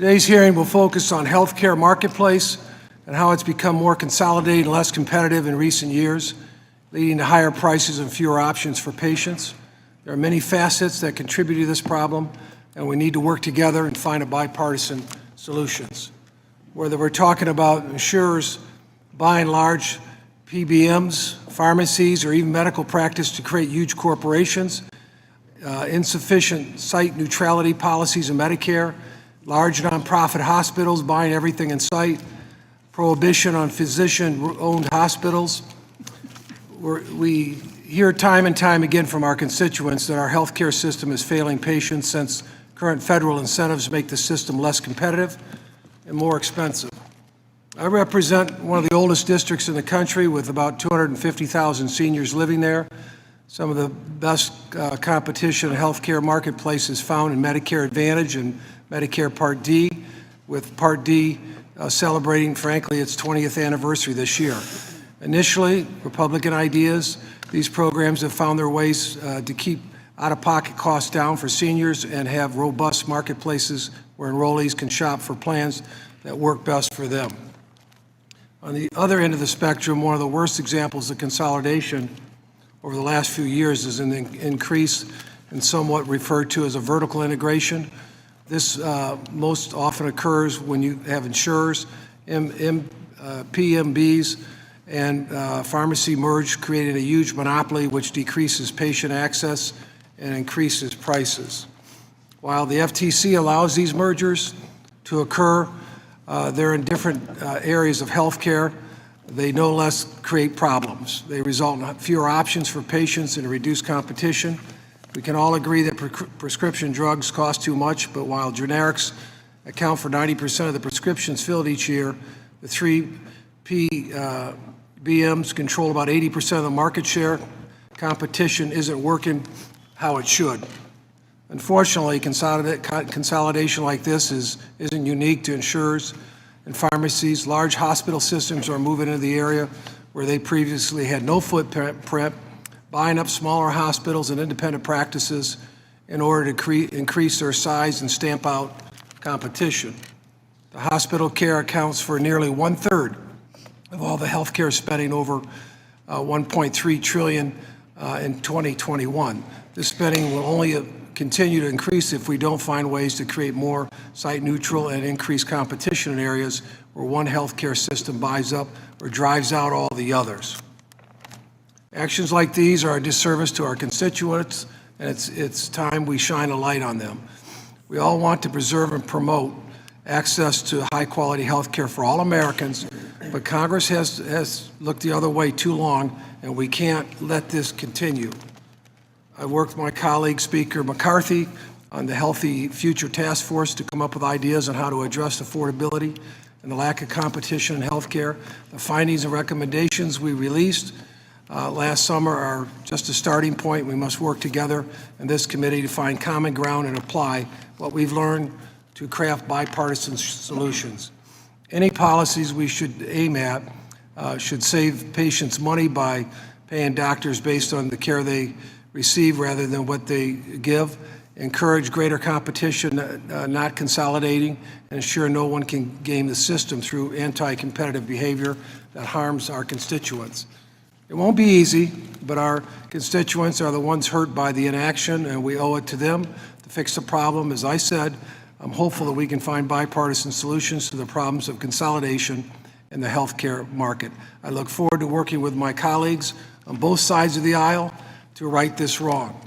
Today's hearing will focus on healthcare marketplace and how it's become more consolidated and less competitive in recent years, leading to higher prices and fewer options for patients. There are many facets that contribute to this problem, and we need to work together and find a bipartisan solutions. Whether we're talking about insurers buying large PBMs, pharmacies, or even medical practice to create huge corporations, insufficient site neutrality policies in Medicare, large nonprofit hospitals buying everything in sight, prohibition on physician-owned hospitals. We hear time and time again from our constituents that our healthcare system is failing patients since current federal incentives make the system less competitive and more expensive. I represent one of the oldest districts in the country with about 250,000 seniors living there. Some of the best competition in healthcare marketplace is found in Medicare Advantage and Medicare Part D, with Part D celebrating, frankly, its 20th anniversary this year. Initially, Republican ideas, these programs have found their ways to keep out-of-pocket costs down for seniors and have robust marketplaces where enrollees can shop for plans that work best for them. On the other end of the spectrum, one of the worst examples of consolidation over the last few years is an increase in somewhat referred to as a vertical integration. This most often occurs when you have insurers, PMBs, and pharmacy merge, creating a huge monopoly which decreases patient access and increases prices. While the FTC allows these mergers to occur, they're in different areas of healthcare. They no less create problems. They result in fewer options for patients and reduced competition. We can all agree that prescription drugs cost too much, but while generics account for 90% of the prescriptions filled each year, the three PBMs control about 80% of the market share. Competition isn't working how it should. Unfortunately, consolidation like this isn't unique to insurers and pharmacies. Large hospital systems are moving into the area where they previously had no footprint, buying up smaller hospitals and independent practices in order to increase their size and stamp out competition. The hospital care accounts for nearly 1/3 of all the healthcare spending, over $1.3 trillion in 2021. This spending will only continue to increase if we don't find ways to create more site neutral and increase competition in areas where one healthcare system buys up or drives out all the others. Actions like these are a disservice to our constituents, and it's time we shine a light on them. We all want to preserve and promote access to high-quality health care for all Americans, but Congress has looked the other way too long, and we can't let this continue. I worked with my colleague, Speaker McCarthy, on the Healthy Future Task Force to come up with ideas on how to address affordability and the lack of competition in health care. The findings and recommendations we released last summer are just a starting point. We must work together in this committee to find common ground and apply what we've learned to craft bipartisan solutions. Any policies we should aim at should save patients money by paying doctors based on the care they receive rather than what they give, encourage greater competition, not consolidating, and ensure no one can game the system through anti-competitive behavior that harms our constituents. It won't be easy, but our constituents are the ones hurt by the inaction, and we owe it to them to fix the problem. As I said, I'm hopeful that we can find bipartisan solutions to the problems of consolidation in the healthcare market. I look forward to working with my colleagues on both sides of the aisle to right this wrong.